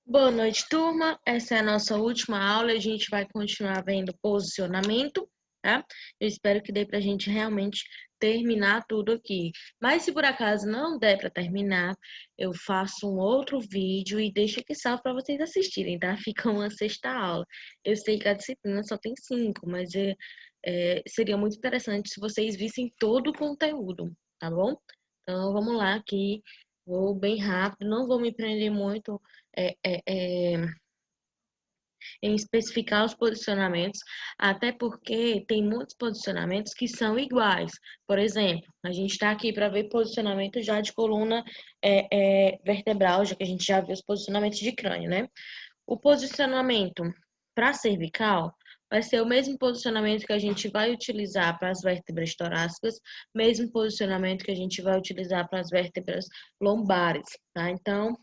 Boa noite, turma. Essa é a nossa última aula e a gente vai continuar vendo posicionamento, tá? Eu espero que dê para a gente realmente terminar tudo aqui. Mas se por acaso não der para terminar, eu faço um outro vídeo e deixo aqui salvo para vocês assistirem, tá? Fica uma sexta aula. Eu sei que a disciplina só tem 5, mas seria muito interessante se vocês vissem todo o conteúdo, tá bom? Então vamos lá aqui. Vou bem rápido, não vou me prender muito é, é, é, em especificar os posicionamentos, até porque tem muitos posicionamentos que são iguais. Por exemplo, a gente está aqui para ver posicionamento já de coluna vertebral, já que a gente já viu os posicionamentos de crânio, né? O posicionamento para cervical vai ser o mesmo posicionamento que a gente vai utilizar para as vértebras torácicas, mesmo posicionamento que a gente vai utilizar para as vértebras lombares, tá? Então,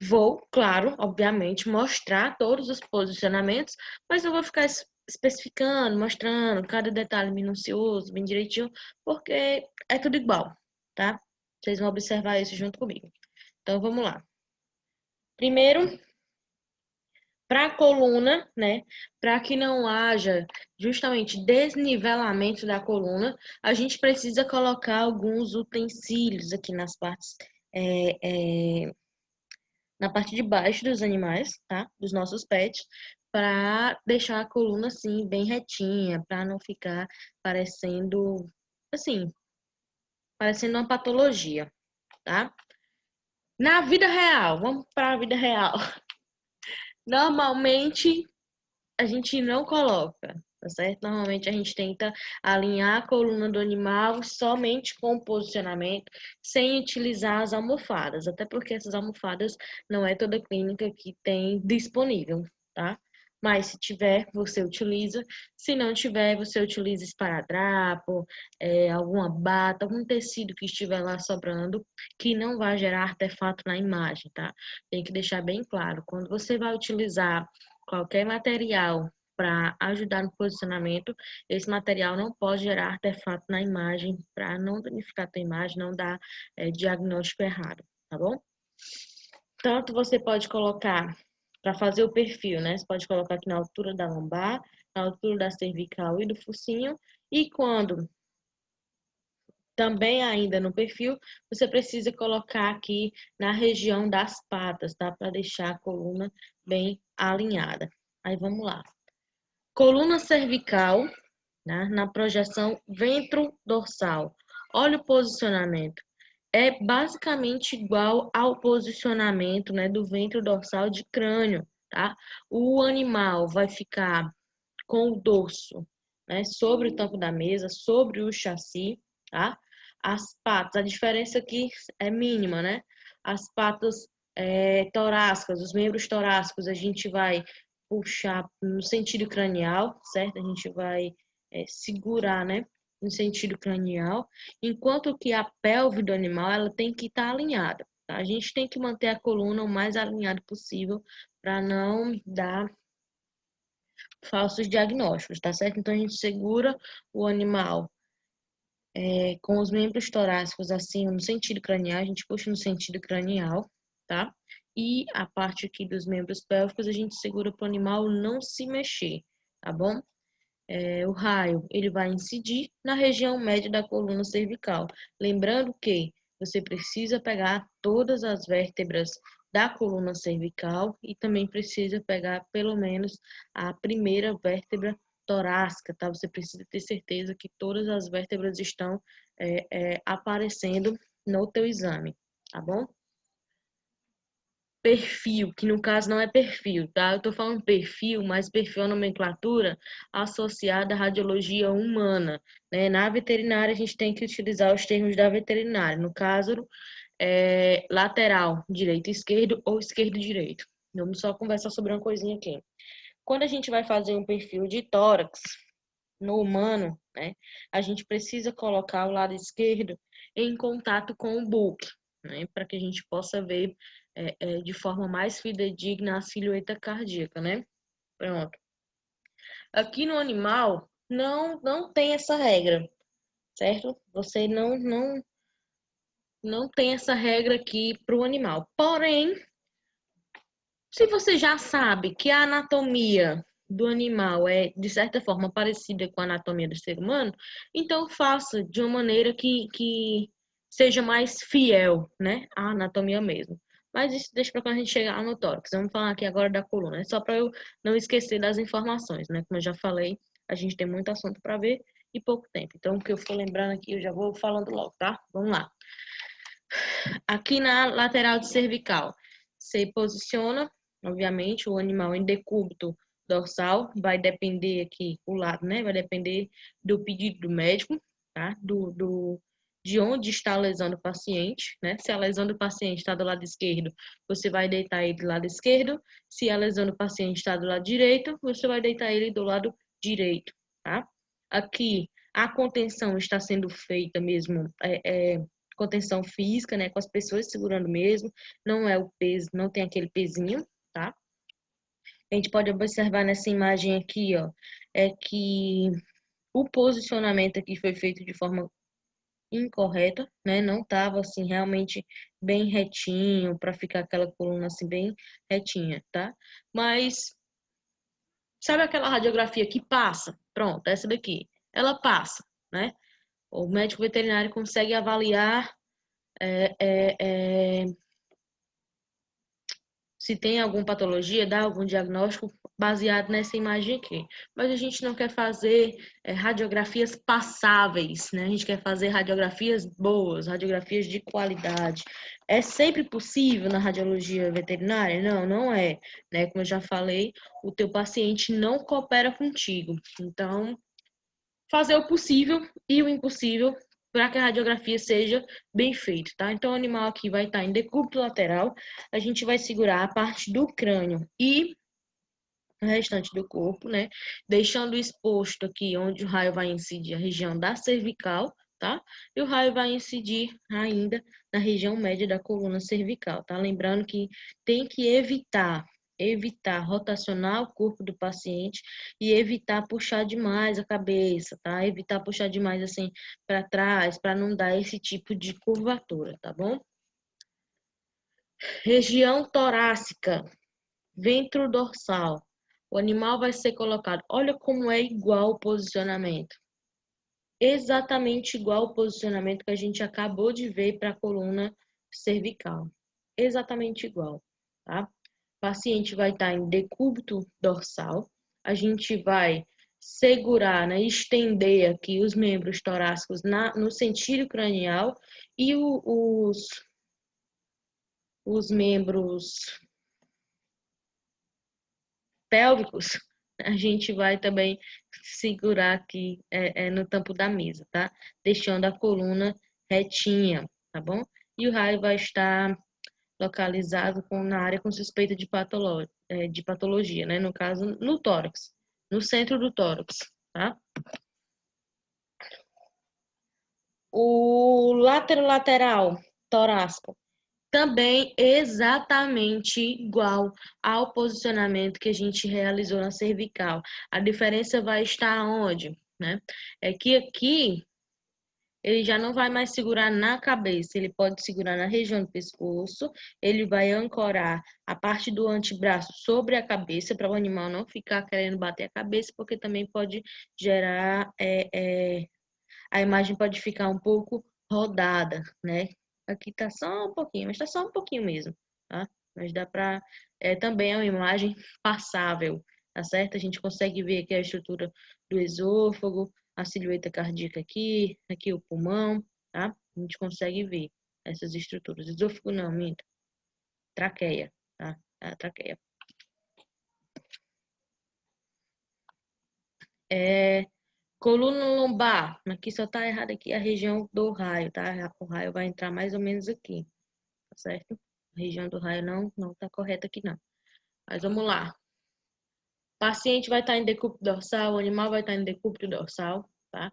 vou, claro, obviamente, mostrar todos os posicionamentos, mas eu vou ficar especificando, mostrando cada detalhe minucioso, bem direitinho, porque é tudo igual, tá? Vocês vão observar isso junto comigo. Então, vamos lá. Primeiro, para a coluna, né? Para que não haja justamente desnivelamento da coluna, a gente precisa colocar alguns utensílios aqui nas partes na parte de baixo dos animais, tá? Dos nossos pets, para deixar a coluna assim bem retinha, para não ficar parecendo assim, parecendo uma patologia, tá? Na vida real, vamos para a vida real. Normalmente a gente não coloca, tá certo? Normalmente a gente tenta alinhar a coluna do animal somente com o posicionamento, sem utilizar as almofadas, até porque essas almofadas não é toda clínica que tem disponível, tá? Mas se tiver, você utiliza. Se não tiver, você utiliza esparadrapo, alguma bata, algum tecido que estiver lá sobrando, que não vai gerar artefato na imagem, tá? Tem que deixar bem claro. Quando você vai utilizar qualquer material para ajudar no posicionamento, esse material não pode gerar artefato na imagem para não danificar a tua imagem, não dar diagnóstico errado, tá bom? Tanto você pode colocar para fazer o perfil, né? Você pode colocar aqui na altura da lombar, na altura da cervical e do focinho, e quando também ainda no perfil, você precisa colocar aqui na região das patas, tá? Para deixar a coluna bem alinhada. Aí vamos lá. Coluna cervical, né, na projeção ventro-dorsal. Olha o posicionamento. É basicamente igual ao posicionamento, né, do ventro-dorsal de crânio, tá? O animal vai ficar com o dorso, né, sobre o tampo da mesa, sobre o chassi, tá? As patas, a diferença aqui é mínima, né? As patas torácicas, os membros torácicos, a gente vai puxar no sentido cranial, certo? A gente vai segurar, né? No sentido cranial, enquanto que a pelve do animal, ela tem que estar alinhada, tá? A gente tem que manter a coluna o mais alinhada possível para não dar falsos diagnósticos, tá certo? Então a gente segura o animal com os membros torácicos assim no sentido cranial, a gente puxa no sentido cranial, tá? E a parte aqui dos membros pélvicos a gente segura para o animal não se mexer, tá bom? O raio ele vai incidir na região média da coluna cervical. Lembrando que você precisa pegar todas as vértebras da coluna cervical e também precisa pegar pelo menos a primeira vértebra torácica, tá? Você precisa ter certeza que todas as vértebras estão aparecendo no teu exame, tá bom? Perfil, que no caso não é perfil, tá? Eu tô falando perfil, mas perfil é uma nomenclatura associada à radiologia humana, né? Na veterinária, a gente tem que utilizar os termos da veterinária. No caso, lateral, direito e esquerdo ou esquerdo e direito. Vamos só conversar sobre uma coisinha aqui. Quando a gente vai fazer um perfil de tórax no humano, né? A gente precisa colocar o lado esquerdo em contato com o buque, né? Para que a gente possa ver de forma mais fidedigna a silhueta cardíaca, né? Pronto. Aqui no animal não tem essa regra, certo? Você não tem essa regra aqui para o animal. Porém, Se você já sabe que a anatomia do animal é, de certa forma, parecida com a anatomia do ser humano, então faça de uma maneira que seja mais fiel, né, à anatomia mesmo. Mas isso deixa para quando a gente chegar no tórax. Vamos falar aqui agora da coluna. É só para eu não esquecer das informações, né? Como eu já falei, a gente tem muito assunto para ver e pouco tempo. Então, o que eu for lembrando aqui, eu já vou falando logo, tá? Vamos lá. Aqui na lateral de cervical, você posiciona, obviamente, o animal em decúbito dorsal, vai depender aqui, o lado, né? Vai depender do pedido do médico, tá? De onde está a lesão do paciente, né? Se a lesão do paciente está do lado esquerdo, você vai deitar ele do lado esquerdo. Se a lesão do paciente está do lado direito, você vai deitar ele do lado direito, tá? Aqui, a contenção está sendo feita mesmo, contenção física, né, com as pessoas segurando mesmo, não é o peso, não tem aquele pezinho, tá? A gente pode observar nessa imagem aqui, ó, é que o posicionamento aqui foi feito de forma incorreta, né? Não tava assim realmente bem retinho para ficar aquela coluna assim bem retinha, tá? Mas sabe aquela radiografia que passa? Pronto, essa daqui. Ela passa, né? O médico veterinário consegue avaliar é, é, é, se tem alguma patologia, dar algum diagnóstico baseado nessa imagem aqui. Mas a gente não quer fazer radiografias passáveis, né? A gente quer fazer radiografias boas, radiografias de qualidade. É sempre possível na radiologia veterinária? Não, não é. Né? Como eu já falei, o teu paciente não coopera contigo. Então, fazer o possível e o impossível para que a radiografia seja bem feita, tá? Então, o animal aqui vai estar em decúbito lateral, a gente vai segurar a parte do crânio e o restante do corpo, né? Deixando exposto aqui onde o raio vai incidir a região da cervical, tá? E o raio vai incidir ainda na região média da coluna cervical, tá? Lembrando que tem que evitar rotacionar o corpo do paciente e evitar puxar demais a cabeça, tá? Evitar puxar demais assim para trás, para não dar esse tipo de curvatura, tá bom? Região torácica, ventro dorsal. O animal vai ser colocado. Olha como é igual o posicionamento. Exatamente igual o posicionamento que a gente acabou de ver para a coluna cervical. Exatamente igual, tá? O paciente vai estar em decúbito dorsal. A gente vai segurar, né, estender aqui os membros torácicos no sentido cranial e os membros pélvicos, a gente vai também segurar aqui no tampo da mesa, tá? Deixando a coluna retinha, tá bom? E o raio vai estar localizado na área com suspeita de patologia, né? No caso, no tórax, no centro do tórax, tá? O lateral torácico também exatamente igual ao posicionamento que a gente realizou na cervical. A diferença vai estar onde, né? É que aqui ele já não vai mais segurar na cabeça, ele pode segurar na região do pescoço, ele vai ancorar a parte do antebraço sobre a cabeça para o animal não ficar querendo bater a cabeça, porque também pode gerar a imagem pode ficar um pouco rodada, né? Aqui tá só um pouquinho, mas tá só um pouquinho mesmo, tá? Mas dá pra... também é uma imagem passável, tá certo? A gente consegue ver aqui a estrutura do esôfago, a silhueta cardíaca aqui o pulmão, tá? A gente consegue ver essas estruturas. Esôfago não, minto. Traqueia, tá? A traqueia. Coluna lombar, aqui só tá errado aqui a região do raio, tá? O raio vai entrar mais ou menos aqui, tá certo? A região do raio não tá correta aqui não. Mas vamos lá. O paciente vai estar em decúbito dorsal, o animal vai estar em decúbito dorsal, tá?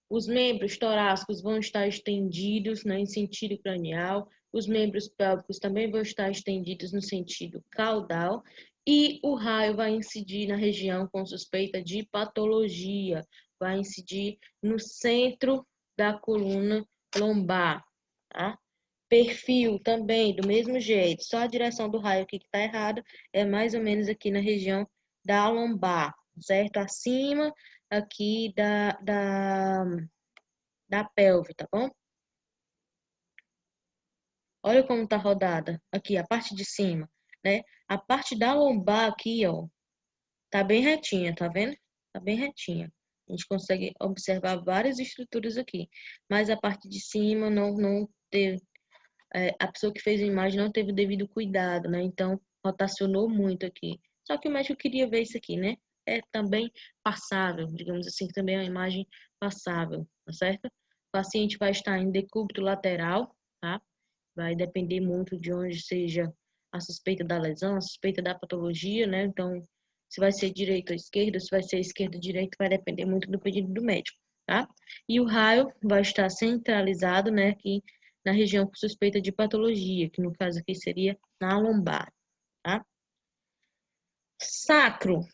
Os membros torácicos vão estar estendidos, né, em sentido cranial. Os membros pélvicos também vão estar estendidos no sentido caudal. E o raio vai incidir na região com suspeita de patologia. Vai incidir no centro da coluna lombar, tá? Perfil também, do mesmo jeito, só a direção do raio aqui que está errada, é mais ou menos aqui na região da lombar, certo? Acima aqui da pelve, tá bom? Olha como tá rodada aqui, a parte de cima, né? A parte da lombar aqui, ó, tá bem retinha, tá vendo? Tá bem retinha. A gente consegue observar várias estruturas aqui, mas a parte de cima não teve, a pessoa que fez a imagem não teve o devido cuidado, né? Então, rotacionou muito aqui. Só que o médico queria ver isso aqui, né? É também passável, digamos assim, que também é uma imagem passável, tá certo? O paciente vai estar em decúbito lateral, tá? Vai depender muito de onde seja a suspeita da lesão, a suspeita da patologia, né? Então, se vai ser direito ou esquerda, se vai ser esquerda ou direito, vai depender muito do pedido do médico, tá? E o raio vai estar centralizado, né, aqui na região com suspeita de patologia, que no caso aqui seria na lombar, tá? Sacro,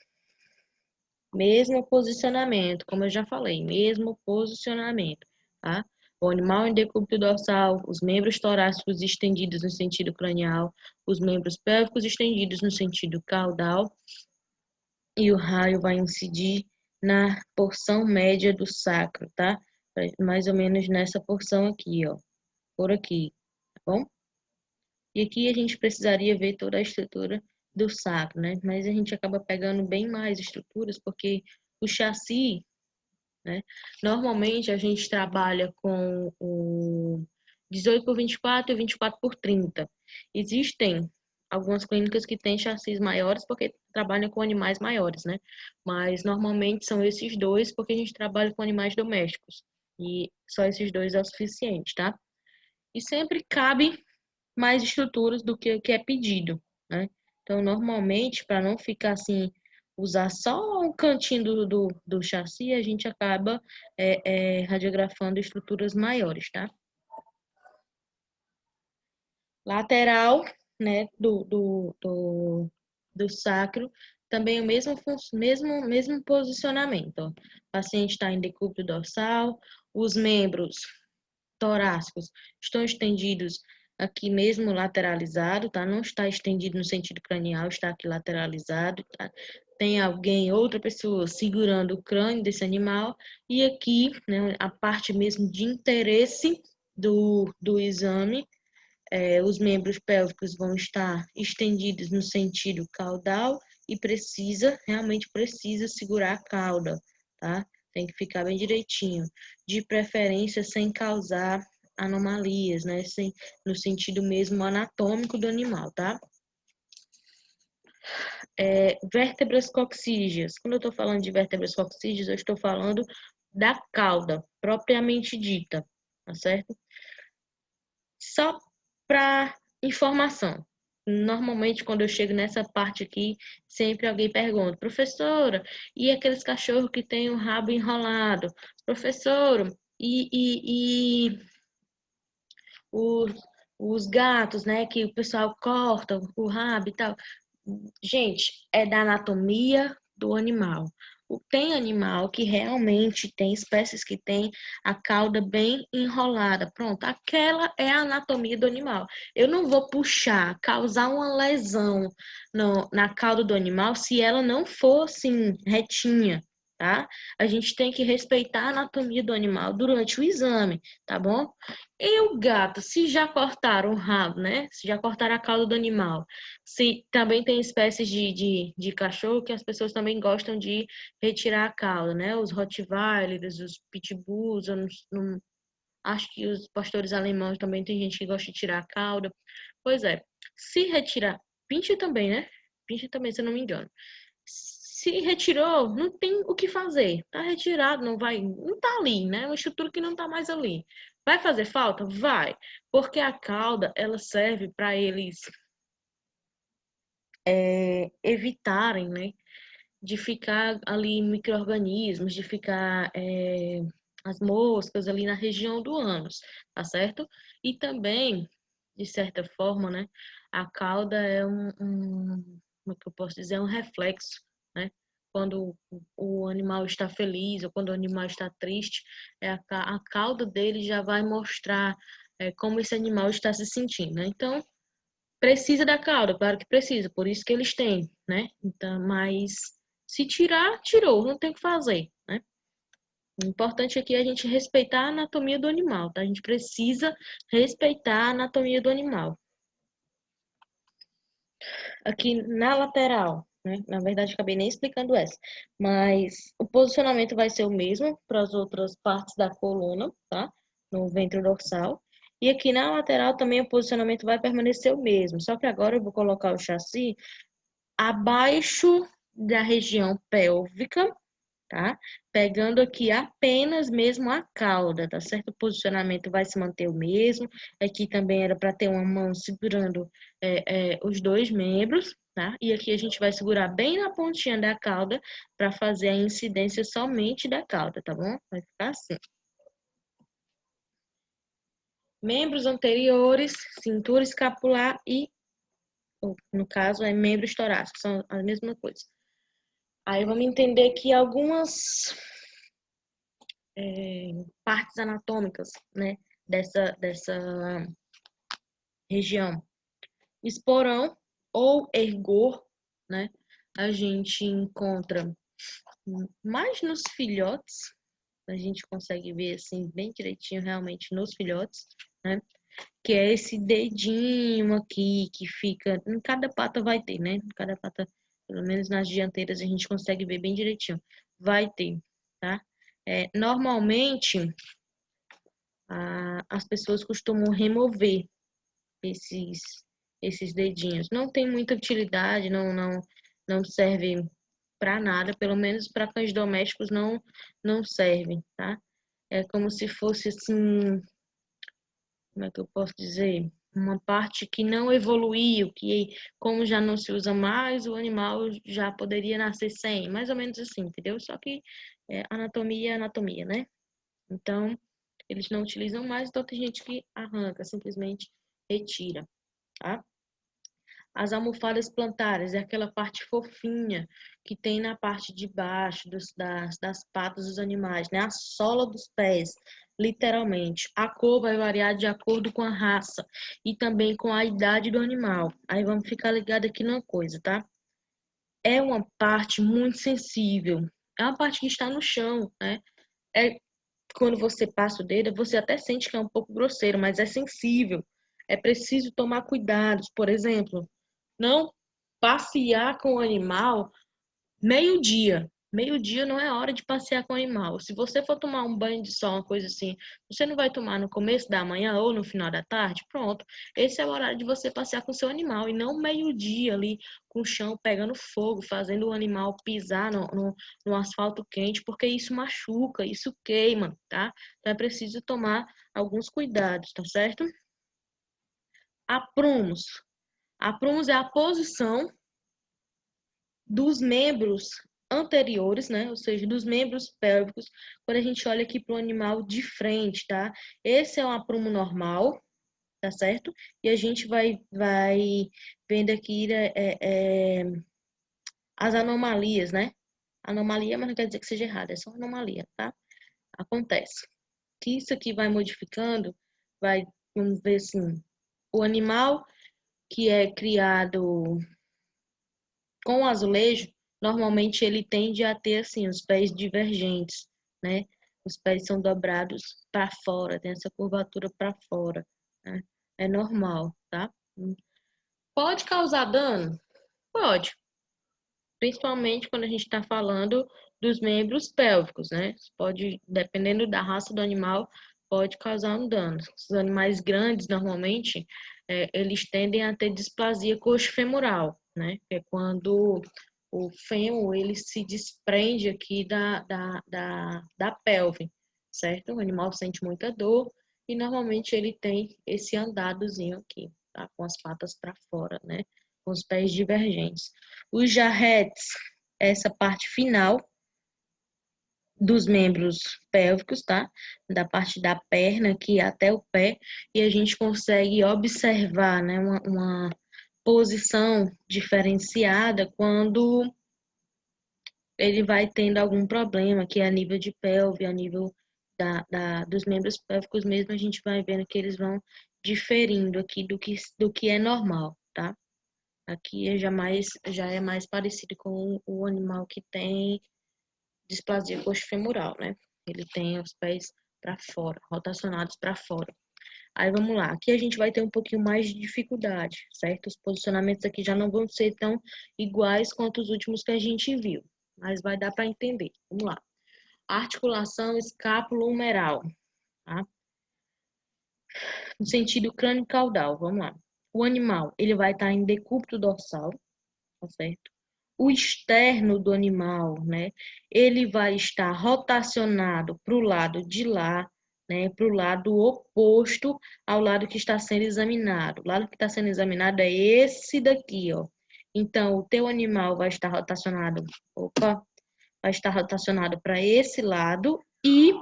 mesmo posicionamento, como eu já falei, mesmo posicionamento, tá? O animal em decúbito dorsal, os membros torácicos estendidos no sentido cranial, os membros pélvicos estendidos no sentido caudal, e o raio vai incidir na porção média do sacro, tá? Mais ou menos nessa porção aqui, ó, por aqui, tá bom? E aqui a gente precisaria ver toda a estrutura do sacro, né? Mas a gente acaba pegando bem mais estruturas, porque o chassi, né? Normalmente a gente trabalha com o 18 por 24 e 24 por 30. Existem algumas clínicas que têm chassis maiores porque trabalham com animais maiores, né? Mas normalmente são esses dois porque a gente trabalha com animais domésticos. E só esses dois é o suficiente, tá? E sempre cabe mais estruturas do que o que é pedido, né? Então, normalmente, para não ficar assim, usar só um cantinho do chassi, a gente acaba radiografando estruturas maiores, tá? Lateral, né, do sacro, também o mesmo posicionamento, ó. O paciente está em decúbito dorsal, os membros torácicos estão estendidos aqui mesmo lateralizado, tá? Não está estendido no sentido cranial, está aqui lateralizado, tá? Tem alguém, outra pessoa segurando o crânio desse animal e aqui, né, a parte mesmo de interesse do exame, os membros pélvicos vão estar estendidos no sentido caudal e realmente precisa segurar a cauda, tá? Tem que ficar bem direitinho, de preferência sem causar anomalias, né? No sentido mesmo anatômico do animal, tá? Vértebras coxígeas. Quando eu estou falando de vértebras coxígeas, eu estou falando da cauda, propriamente dita, tá certo? Só para informação. Normalmente, quando eu chego nessa parte aqui, sempre alguém pergunta, professora, e aqueles cachorros que têm o rabo enrolado? Professora, e os, os gatos, né, que o pessoal corta o rabo e tal? Gente, é da anatomia do animal. Tem animal que realmente tem espécies que tem a cauda bem enrolada. Pronto, aquela é a anatomia do animal. Eu não vou puxar, causar uma lesão na cauda do animal se ela não for assim, retinha, tá? A gente tem que respeitar a anatomia do animal durante o exame, tá bom? E o gato, se já cortaram o rabo, né? Se já cortaram a cauda do animal, se também tem espécies de cachorro que as pessoas também gostam de retirar a cauda, né? Os Rottweilers, os Pitbulls, acho que os pastores alemães também tem gente que gosta de tirar a cauda. Pois é, se retirar, pinche também, né? Pinche também, se eu não me engano. Se retirou, não tem o que fazer. Tá retirado, não tá ali, né? Uma estrutura que não tá mais ali. Vai fazer falta? Vai, porque a cauda, ela serve para eles evitarem, né, de ficar ali micro-organismos, de ficar as moscas ali na região do ânus, tá certo? E também, de certa forma, né, a cauda é como é que eu posso dizer, é um reflexo, né? Quando o animal está feliz ou quando o animal está triste, a cauda dele já vai mostrar como esse animal está se sentindo, né? Então, precisa da cauda, claro que precisa, por isso que eles têm, né? Então, mas se tirar, tirou, não tem o que fazer, né? O importante aqui é a gente respeitar a anatomia do animal, tá? A gente precisa respeitar a anatomia do animal. Aqui na lateral, né? Na verdade, acabei nem explicando essa, mas o posicionamento vai ser o mesmo para as outras partes da coluna, tá? No ventro dorsal. E aqui na lateral também o posicionamento vai permanecer o mesmo, só que agora eu vou colocar o chassi abaixo da região pélvica, tá? Pegando aqui apenas mesmo a cauda, tá certo? O posicionamento vai se manter o mesmo. Aqui também era para ter uma mão segurando os dois membros, tá? E aqui a gente vai segurar bem na pontinha da cauda para fazer a incidência somente da cauda, tá bom? Vai ficar assim. Membros anteriores, cintura escapular e, no caso, membros torácicos, são a mesma coisa. Aí vamos entender aqui algumas partes anatômicas, né, dessa região. Esporão ou ergor, né, a gente encontra mais nos filhotes, a gente consegue ver assim bem direitinho realmente nos filhotes, né, que é esse dedinho aqui que fica, em cada pata vai ter, né, em cada pata, pelo menos nas dianteiras a gente consegue ver bem direitinho, vai ter, tá? Normalmente as pessoas costumam remover esses dedinhos. Não tem muita utilidade, não serve para nada, pelo menos para cães domésticos não serve, tá? É como se fosse assim, como é que eu posso dizer? Uma parte que não evoluiu, que como já não se usa mais, o animal já poderia nascer sem, mais ou menos assim, entendeu? Só que anatomia é anatomia, né? Então, eles não utilizam mais, então tem gente que arranca, simplesmente retira, tá? As almofadas plantares é aquela parte fofinha que tem na parte de baixo das patas dos animais, né? A sola dos pés, literalmente. A cor vai variar de acordo com a raça e também com a idade do animal. Aí vamos ficar ligado aqui numa coisa, tá? É uma parte muito sensível. É uma parte que está no chão, né? Quando você passa o dedo, você até sente que é um pouco grosseiro, mas é sensível. É preciso tomar cuidados. Por exemplo, não passear com o animal meio-dia. Meio-dia não é hora de passear com o animal. Se você for tomar um banho de sol, uma coisa assim, você não vai tomar no começo da manhã ou no final da tarde? Pronto. Esse é o horário de você passear com o seu animal e não meio-dia ali com o chão pegando fogo, fazendo o animal pisar no asfalto quente, porque isso machuca, isso queima, tá? Então é preciso tomar alguns cuidados, tá certo? Aprumos. Aprumos é a posição dos membros anteriores, né? Ou seja, dos membros pélvicos, quando a gente olha aqui para o animal de frente, tá? Esse é um aprumo normal, tá certo? E a gente vai vendo aqui as anomalias, né? Anomalia, mas não quer dizer que seja errado, é só anomalia, tá? Acontece. Que isso aqui vai modificando, vamos ver assim, o animal que é criado com azulejo, normalmente ele tende a ter assim os pés divergentes, né? Os pés são dobrados para fora, tem essa curvatura para fora, né? É normal, tá? Pode causar dano? Pode, principalmente quando a gente está falando dos membros pélvicos, né? Pode, dependendo da raça do animal, pode causar um dano. Os animais grandes, normalmente, eles tendem a ter displasia coxofemoral, né? Que é quando o fêmur, ele se desprende aqui da pelve, certo? O animal sente muita dor e, normalmente, ele tem esse andadozinho aqui, tá? Com as patas para fora, né? Com os pés divergentes. Os jarretes, essa parte final dos membros pélvicos, tá? Da parte da perna aqui até o pé, e a gente consegue observar, né, uma posição diferenciada quando ele vai tendo algum problema, que é a nível de pelve, a nível dos membros pélvicos mesmo, a gente vai vendo que eles vão diferindo aqui do que é normal, tá? Aqui já é mais parecido com o animal que tem displasia coxofemoral, né? Ele tem os pés para fora, rotacionados para fora. Aí vamos lá, aqui a gente vai ter um pouquinho mais de dificuldade, certo? Os posicionamentos aqui já não vão ser tão iguais quanto os últimos que a gente viu, mas vai dar para entender. Vamos lá. Articulação escápulo-humeral, tá? No sentido crânio-caudal, vamos lá. O animal, ele vai estar em decúbito dorsal, tá certo? O externo do animal, né? Ele vai estar rotacionado para o lado de lá, né? Para o lado oposto ao lado que está sendo examinado. O lado que está sendo examinado é esse daqui, ó. Então, o teu animal vai estar rotacionado, vai estar rotacionado para esse lado e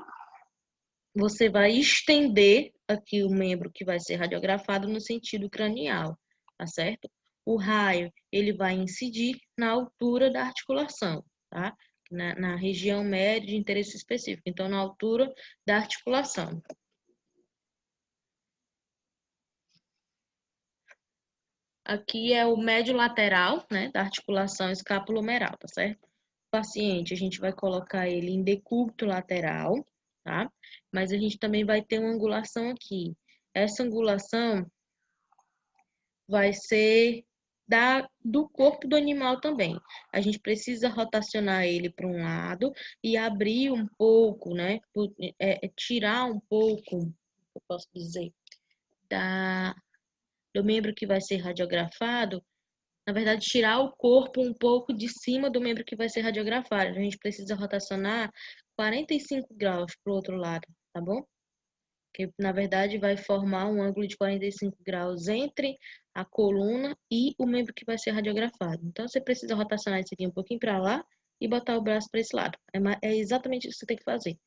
você vai estender aqui o membro que vai ser radiografado no sentido cranial, tá certo? O raio, ele vai incidir na altura da articulação, tá? Na região média de interesse específico, então na altura da articulação. Aqui é o médio lateral, né, da articulação escapulohumeral, tá certo? O paciente, a gente vai colocar ele em decúbito lateral, tá? Mas a gente também vai ter uma angulação aqui. Essa angulação vai ser do corpo do animal também. A gente precisa rotacionar ele para um lado e abrir um pouco, né? Tirar um pouco, eu posso dizer, do membro que vai ser radiografado. Na verdade, tirar o corpo um pouco de cima do membro que vai ser radiografado. A gente precisa rotacionar 45 graus para o outro lado, tá bom? Que na verdade vai formar um ângulo de 45 graus entre a coluna e o membro que vai ser radiografado. Então, você precisa rotacionar isso aqui um pouquinho para lá e botar o braço para esse lado. É exatamente isso que você tem que fazer,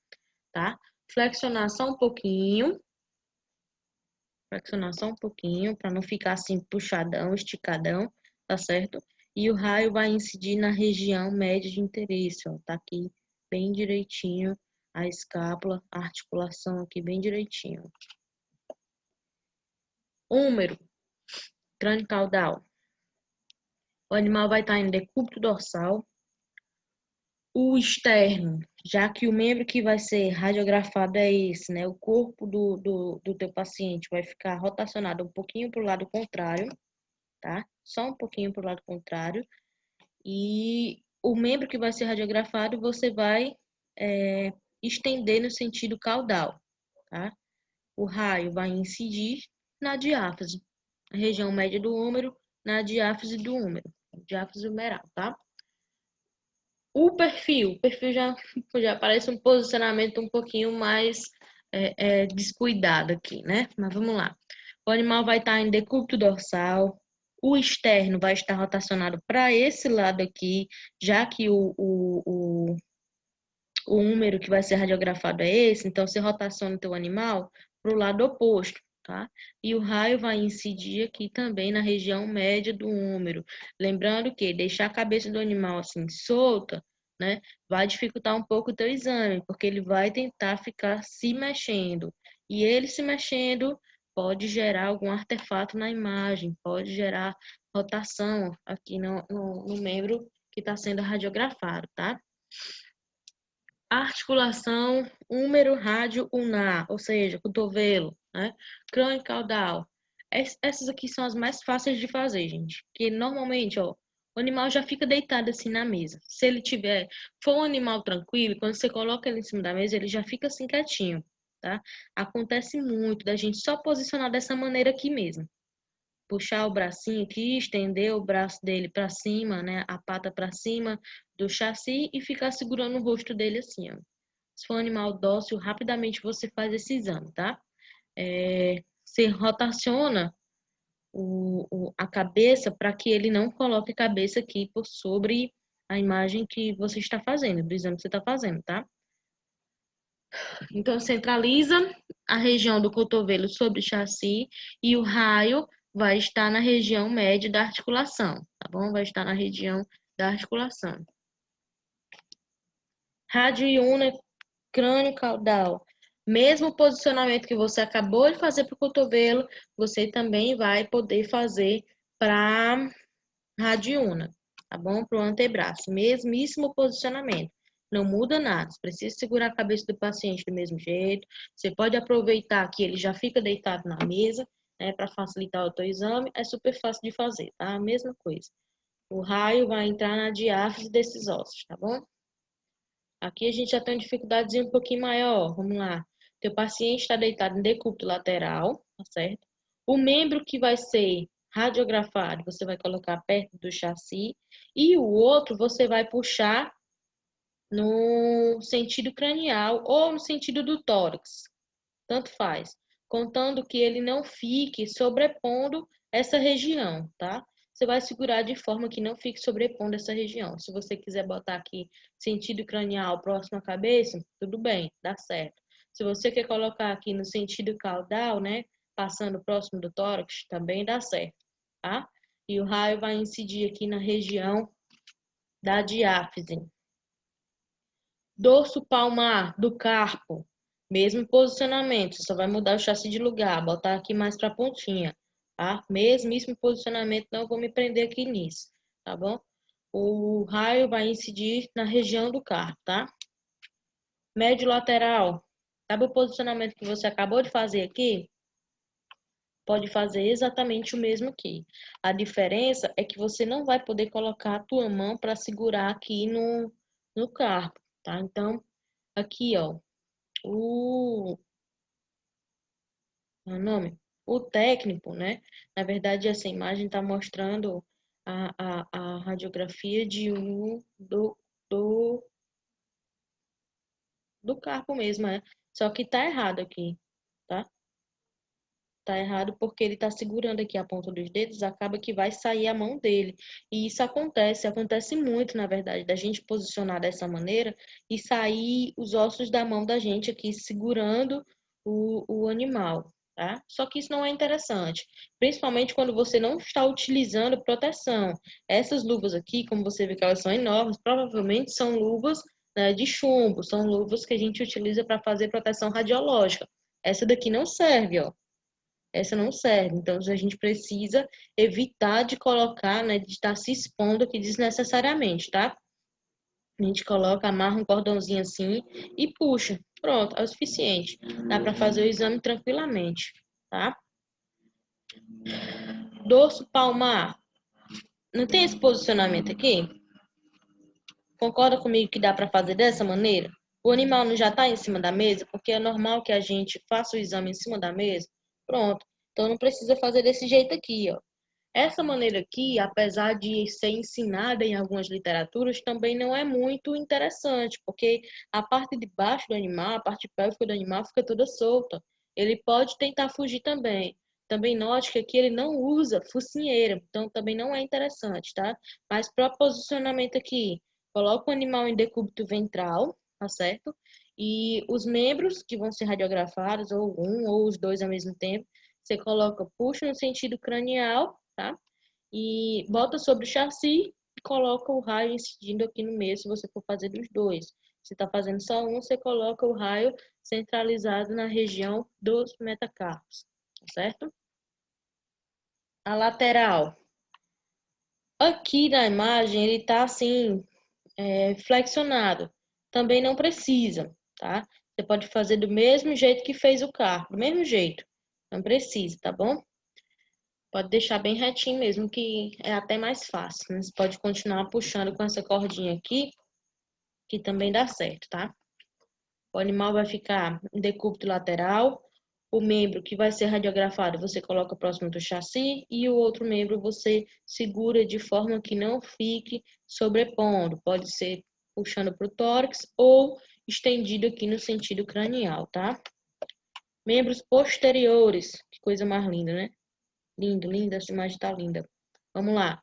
tá? Flexionar só um pouquinho. Flexionar só um pouquinho, para não ficar assim puxadão, esticadão, tá certo? E o raio vai incidir na região média de interesse, ó. Tá aqui bem direitinho a escápula, a articulação aqui bem direitinho. Húmero, crânio caudal. O animal vai estar em decúbito dorsal. O externo, já que o membro que vai ser radiografado é esse, né? O corpo do teu paciente vai ficar rotacionado um pouquinho para o lado contrário, tá? Só um pouquinho para o lado contrário. E o membro que vai ser radiografado, você vai estender no sentido caudal, tá? O raio vai incidir na diáfise, a região média do húmero, na diáfise do húmero, diáfise humeral, tá? O perfil já parece um posicionamento um pouquinho mais descuidado aqui, né? Mas vamos lá. O animal vai estar em decúbito dorsal, o externo vai estar rotacionado para esse lado aqui, já que o húmero que vai ser radiografado é esse, então você rotaciona o teu animal para o lado oposto, tá? E o raio vai incidir aqui também na região média do húmero. Lembrando que deixar a cabeça do animal assim solta, né, vai dificultar um pouco o teu exame, porque ele vai tentar ficar se mexendo. E ele se mexendo pode gerar algum artefato na imagem, pode gerar rotação aqui no membro que está sendo radiografado, tá? Articulação húmero rádio ulnar, ou seja, cotovelo, né? Crânio caudal. Essas aqui são as mais fáceis de fazer, gente. Que normalmente, ó, o animal já fica deitado assim na mesa. Se ele for um animal tranquilo, quando você coloca ele em cima da mesa, ele já fica assim quietinho, tá? Acontece muito da gente só posicionar dessa maneira aqui mesmo. Puxar o bracinho aqui, estender o braço dele para cima, né? A pata para cima do chassi e ficar segurando o rosto dele assim, ó. Se for um animal dócil, rapidamente você faz esse exame, tá? Você rotaciona a cabeça para que ele não coloque a cabeça aqui por sobre a imagem que você está fazendo, do exame que você está fazendo, tá? Então, centraliza a região do cotovelo sobre o chassi e o raio vai estar na região média da articulação, tá bom? Vai estar na região da articulação. Rádio e una crânio caudal. Mesmo posicionamento que você acabou de fazer para o cotovelo, você também vai poder fazer para radiúna, tá bom? Para o antebraço, mesmíssimo posicionamento. Não muda nada, você precisa segurar a cabeça do paciente do mesmo jeito. Você pode aproveitar que ele já fica deitado na mesa, né, para facilitar o teu exame. É super fácil de fazer, tá? A mesma coisa. O raio vai entrar na diáfise desses ossos, tá bom? Aqui a gente já tem uma dificuldade um pouquinho maior. Vamos lá. Teu paciente está deitado em decúbito lateral, tá certo? O membro que vai ser radiografado, você vai colocar perto do chassi. E o outro você vai puxar no sentido cranial ou no sentido do tórax. Tanto faz. Contando que ele não fique sobrepondo essa região, tá? Você vai segurar de forma que não fique sobrepondo essa região. Se você quiser botar aqui sentido cranial próximo à cabeça, tudo bem, dá certo. Se você quer colocar aqui no sentido caudal, né, passando próximo do tórax, também dá certo, tá? E o raio vai incidir aqui na região da diáfise. Dorso palmar do carpo, mesmo posicionamento, só vai mudar o chassi de lugar, botar aqui mais para a pontinha, tá? Mesmíssimo posicionamento, não vou me prender aqui nisso, tá bom? O raio vai incidir na região do carpo, tá? Médio lateral, sabe o posicionamento que você acabou de fazer aqui? Pode fazer exatamente o mesmo aqui. A diferença é que você não vai poder colocar a tua mão para segurar aqui no carpo, tá? Então, aqui, ó, o o nome, o técnico, né? Na verdade, essa imagem está mostrando a radiografia do, do carpo mesmo, né? Só que tá errado aqui, tá? Tá errado porque ele tá segurando aqui a ponta dos dedos, acaba que vai sair a mão dele. E isso acontece muito, na verdade, da gente posicionar dessa maneira e sair os ossos da mão da gente aqui segurando o animal, tá? Só que isso não é interessante, principalmente quando você não está utilizando proteção. Essas luvas aqui, como você vê que elas são enormes, provavelmente são luvas, né, de chumbo, são luvas que a gente utiliza para fazer proteção radiológica. Essa daqui não serve, ó. Essa não serve. Então, a gente precisa evitar de colocar, né, de estar se expondo aqui desnecessariamente, tá? A gente coloca, amarra um cordãozinho assim e puxa. Pronto, é o suficiente. Dá para fazer o exame tranquilamente, tá? Dorso palmar. Não tem esse posicionamento aqui? Concorda comigo que dá para fazer dessa maneira? O animal não já está em cima da mesa, porque é normal que a gente faça o exame em cima da mesa. Pronto. Então não precisa fazer desse jeito aqui, ó. Essa maneira aqui, apesar de ser ensinada em algumas literaturas, também não é muito interessante, porque a parte de baixo do animal, a parte pélvica do animal fica toda solta. Ele pode tentar fugir também. Também note que aqui ele não usa focinheira, então também não é interessante, tá? Mas para posicionamento aqui, coloca o animal em decúbito ventral, tá certo? E os membros que vão ser radiografados, ou um ou os dois ao mesmo tempo, você coloca, puxa no sentido cranial, tá? E bota sobre o chassi e coloca o raio incidindo aqui no meio, se você for fazer dos dois. Se está fazendo só um, você coloca o raio centralizado na região dos metacarpos, tá certo? A lateral. Aqui na imagem, ele está assim, flexionado. Também não precisa, tá? Você pode fazer do mesmo jeito que fez o carro, do mesmo jeito. Não precisa, tá bom? Pode deixar bem retinho mesmo, que é até mais fácil, né? Você pode continuar puxando com essa cordinha aqui, que também dá certo, tá? O animal vai ficar em decúbito lateral. O membro que vai ser radiografado você coloca próximo do chassi e o outro membro você segura de forma que não fique sobrepondo. Pode ser puxando para o tórax ou estendido aqui no sentido cranial, tá? Membros posteriores, que coisa mais linda, né? Lindo, linda, essa imagem tá linda. Vamos lá.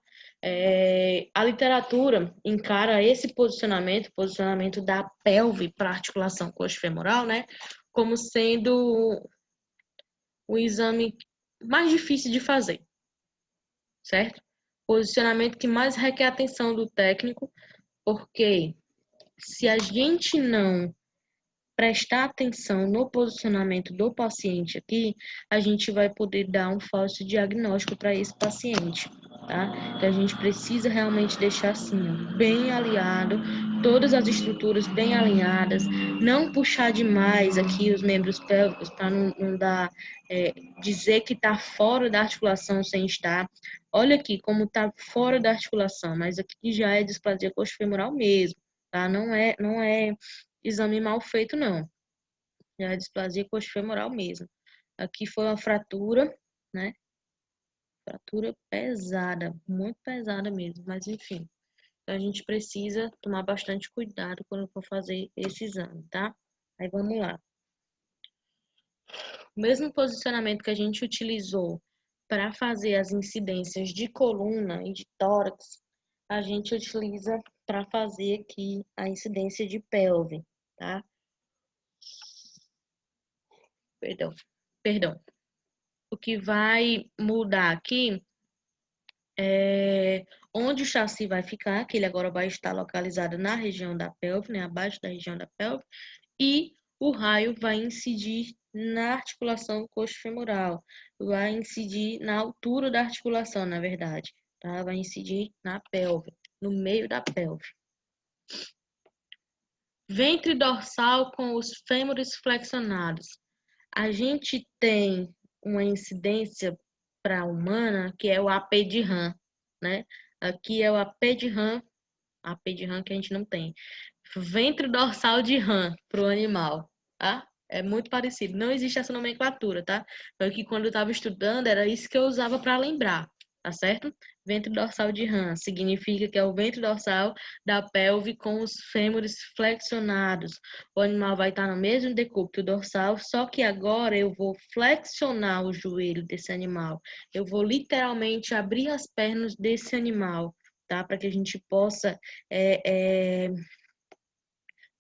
A literatura encara esse posicionamento da pelve para articulação coxo-femoral, né, como sendo o exame mais difícil de fazer, certo? Posicionamento que mais requer atenção do técnico, porque se a gente não prestar atenção no posicionamento do paciente aqui, a gente vai poder dar um falso diagnóstico para esse paciente, tá? Então, a gente precisa realmente deixar assim, ó, bem alinhado, todas as estruturas bem alinhadas, não puxar demais aqui os membros pélvicos para não dar, dizer que está fora da articulação sem estar. Olha aqui como está fora da articulação, mas aqui já é displasia coxofemoral mesmo, tá? Não é exame mal feito, não. Já é displasia coxofemoral mesmo. Aqui foi uma fratura, né? Fratura pesada, muito pesada mesmo, mas enfim. Então, a gente precisa tomar bastante cuidado quando for fazer esse exame, tá? Aí vamos lá. O mesmo posicionamento que a gente utilizou para fazer as incidências de coluna e de tórax, a gente utiliza para fazer aqui a incidência de pelve, tá? Perdão. O que vai mudar aqui é onde o chassi vai ficar, que ele agora vai estar localizado na região da pelve, né, abaixo da região da pelve, e o raio vai incidir na articulação coxofemoral, vai incidir na altura da articulação, na verdade, tá? Vai incidir na pelve, no meio da pelve. Ventre dorsal com os fêmures flexionados. A gente tem uma incidência para a humana que é o AP de RAM, né? Aqui é o AP de RAM que a gente não tem. Ventre dorsal de rã para o animal, tá? É muito parecido. Não existe essa nomenclatura, tá? Foi que quando eu estava estudando, era isso que eu usava para lembrar, tá certo? Ventre dorsal de rã significa que é o ventre dorsal da pelve com os fêmures flexionados. O animal vai estar no mesmo decúbito dorsal, só que agora eu vou flexionar o joelho desse animal. Eu vou literalmente abrir as pernas desse animal, tá? Para que a gente possa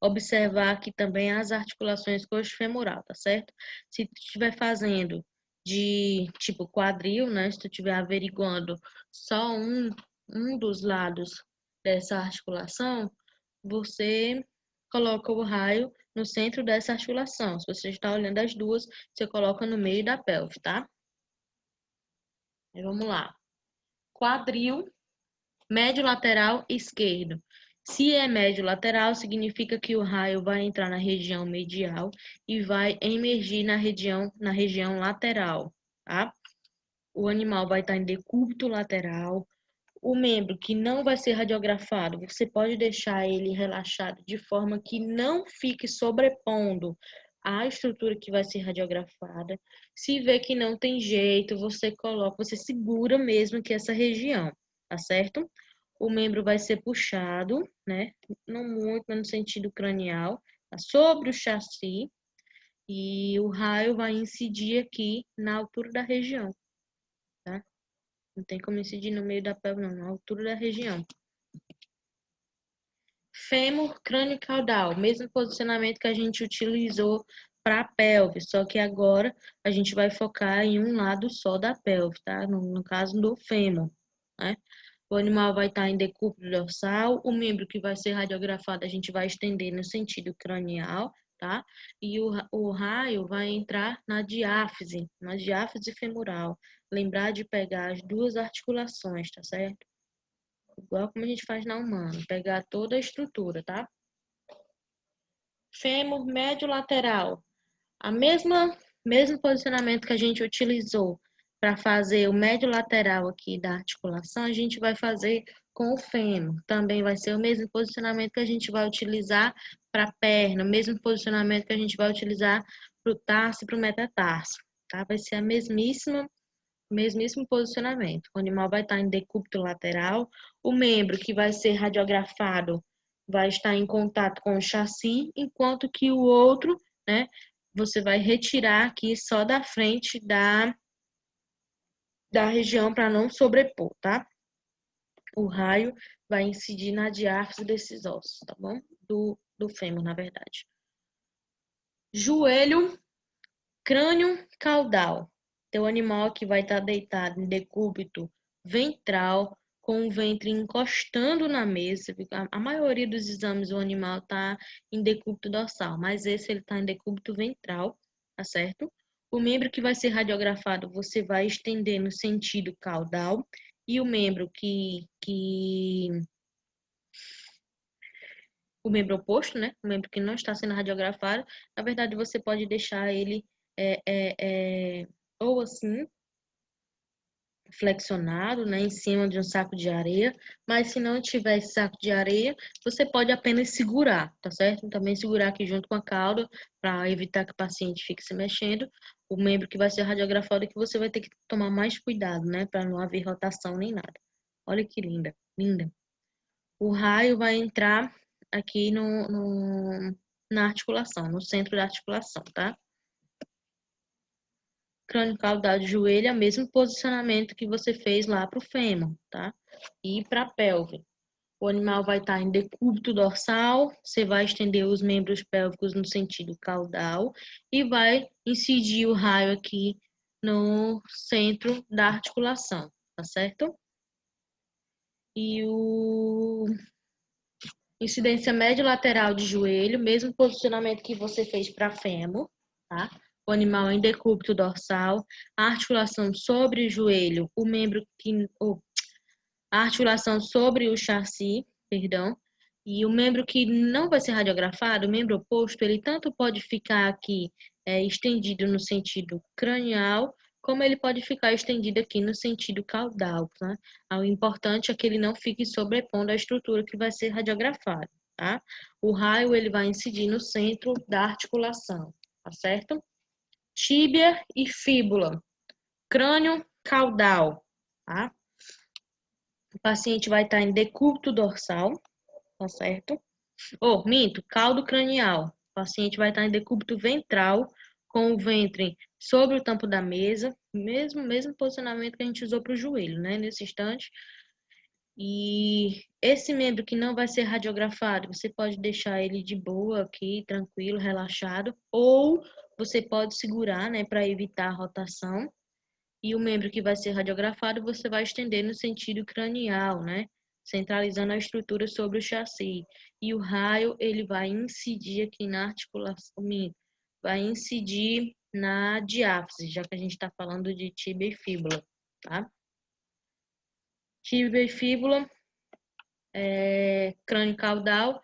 observar aqui também as articulações coxofemoral, tá certo? Se tu estiver fazendo de tipo quadril, né? Se tu estiver averiguando só um dos lados dessa articulação, você coloca o raio no centro dessa articulação. Se você está olhando as duas, você coloca no meio da pelve, tá? Aí vamos lá. Quadril, médio lateral esquerdo. Se é médio lateral, significa que o raio vai entrar na região medial e vai emergir na região lateral, tá? O animal vai estar em decúbito lateral. O membro que não vai ser radiografado, você pode deixar ele relaxado de forma que não fique sobrepondo a estrutura que vai ser radiografada. Se vê que não tem jeito, você segura mesmo que essa região, tá certo? O membro vai ser puxado, né? Não muito, mas no sentido cranial, tá? Sobre o chassi, e o raio vai incidir aqui na altura da região, tá? Não tem como incidir no meio da pelve, não, na altura da região. Fêmur crânio-caudal, mesmo posicionamento que a gente utilizou para a pelve, só que agora a gente vai focar em um lado só da pelve, tá? No caso do fêmur, né? O animal vai estar em decúbito dorsal, o membro que vai ser radiografado a gente vai estender no sentido cranial, tá? E o raio vai entrar na diáfise femoral. Lembrar de pegar as duas articulações, tá certo? Igual como a gente faz na humana, pegar toda a estrutura, tá? Fêmur médio lateral. Mesmo posicionamento que a gente utilizou para fazer o médio lateral aqui da articulação, a gente vai fazer com o fêmur. Também vai ser o mesmo posicionamento que a gente vai utilizar para a perna, o mesmo posicionamento que a gente vai utilizar para o tarso e para o metatarso, tá? Vai ser a mesmíssimo posicionamento. O animal vai estar em decúbito lateral, o membro que vai ser radiografado vai estar em contato com o chassi, enquanto que o outro, né, você vai retirar aqui só da frente da região para não sobrepor, tá? O raio vai incidir na diáfise desses ossos, tá bom? Do fêmur, na verdade. Joelho, crânio, caudal. Teu animal que vai estar deitado em decúbito ventral, com o ventre encostando na mesa. A maioria dos exames o animal está em decúbito dorsal, mas esse ele está em decúbito ventral, tá certo? O membro que vai ser radiografado, você vai estender no sentido caudal, e o membro o membro oposto, né? O membro que não está sendo radiografado, na verdade você pode deixar ele ou assim, flexionado, né, em cima de um saco de areia, mas se não tiver esse saco de areia, você pode apenas segurar, tá certo? Também segurar aqui junto com a cauda, para evitar que o paciente fique se mexendo. O membro que vai ser radiografado é que você vai ter que tomar mais cuidado, né, para não haver rotação nem nada. Olha que linda, linda. O raio vai entrar aqui na articulação, no centro da articulação, tá? Crânio caudal de joelho é o mesmo posicionamento que você fez lá para o fêmur, tá? E para a pelve. O animal vai estar em decúbito dorsal, você vai estender os membros pélvicos no sentido caudal e vai incidir o raio aqui no centro da articulação, tá certo? E o incidência médio lateral de joelho, mesmo posicionamento que você fez para fêmur, tá? O animal em decúbito dorsal, a articulação sobre o joelho, o membro que, a articulação sobre o chassi, perdão, e o membro que não vai ser radiografado, o membro oposto, ele tanto pode ficar aqui estendido no sentido cranial, como ele pode ficar estendido aqui no sentido caudal, tá? O importante é que ele não fique sobrepondo a estrutura que vai ser radiografada, tá? O raio, ele vai incidir no centro da articulação, tá certo? Tíbia e fíbula, crânio caudal, tá? O paciente vai estar em decúbito dorsal, tá certo? Minto, caldo cranial. O paciente vai estar em decúbito ventral, com o ventre sobre o tampo da mesa, mesmo posicionamento que a gente usou para o joelho, né? Nesse instante. E esse membro que não vai ser radiografado, você pode deixar ele de boa aqui, tranquilo, relaxado, ou você pode segurar, né, para evitar a rotação. E o membro que vai ser radiografado, você vai estender no sentido cranial, né? Centralizando a estrutura sobre o chassi. E o raio, ele vai incidir aqui na articulação, vai incidir na diáfise, já que a gente está falando de tíbia e fíbula, tá? Tíbia e fíbula, crânio caudal,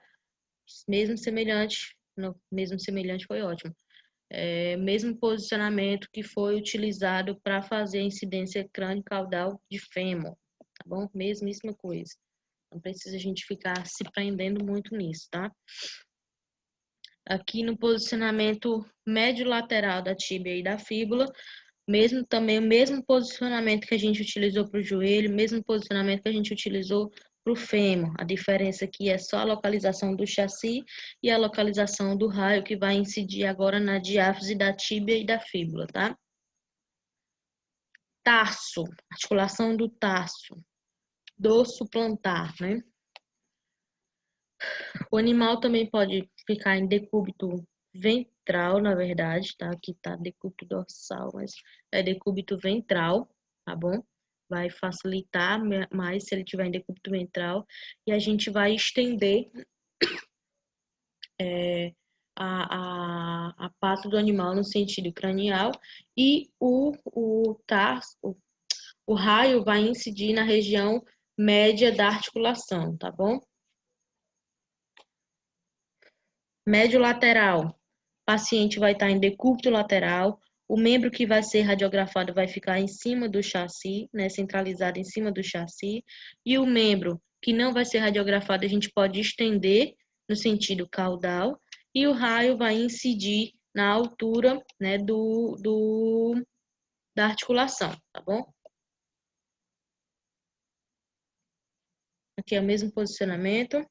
mesmo semelhante, não, mesmo semelhante foi ótimo. Mesmo posicionamento que foi utilizado para fazer a incidência crânio-caudal de fêmur, tá bom? Mesmíssima coisa. Não precisa a gente ficar se prendendo muito nisso, tá? Aqui no posicionamento médio-lateral da tíbia e da fíbula, também o mesmo posicionamento que a gente utilizou para o joelho, mesmo posicionamento que a gente utilizou para o fêmur. A diferença aqui é só a localização do chassi e a localização do raio, que vai incidir agora na diáfise da tíbia e da fíbula, tá? Tarso, articulação do tarso, dorso plantar, né? O animal também pode ficar em decúbito ventral, na verdade, tá? Aqui tá decúbito dorsal, mas é decúbito ventral, tá bom? Vai facilitar mais se ele tiver em decúbito ventral. E a gente vai estender a pata do animal no sentido cranial e o raio vai incidir na região média da articulação, tá bom? Médio lateral, o paciente vai estar em decúbito lateral, o membro que vai ser radiografado vai ficar em cima do chassi, né, centralizado em cima do chassi, e o membro que não vai ser radiografado a gente pode estender no sentido caudal, e o raio vai incidir na altura, né, da articulação, tá bom? Aqui é o mesmo posicionamento.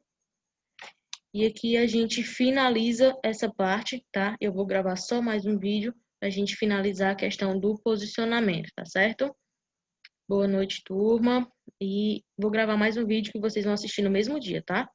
E aqui a gente finaliza essa parte, tá? Eu vou gravar só mais um vídeo pra gente finalizar a questão do posicionamento, tá certo? Boa noite, turma. E vou gravar mais um vídeo que vocês vão assistir no mesmo dia, tá?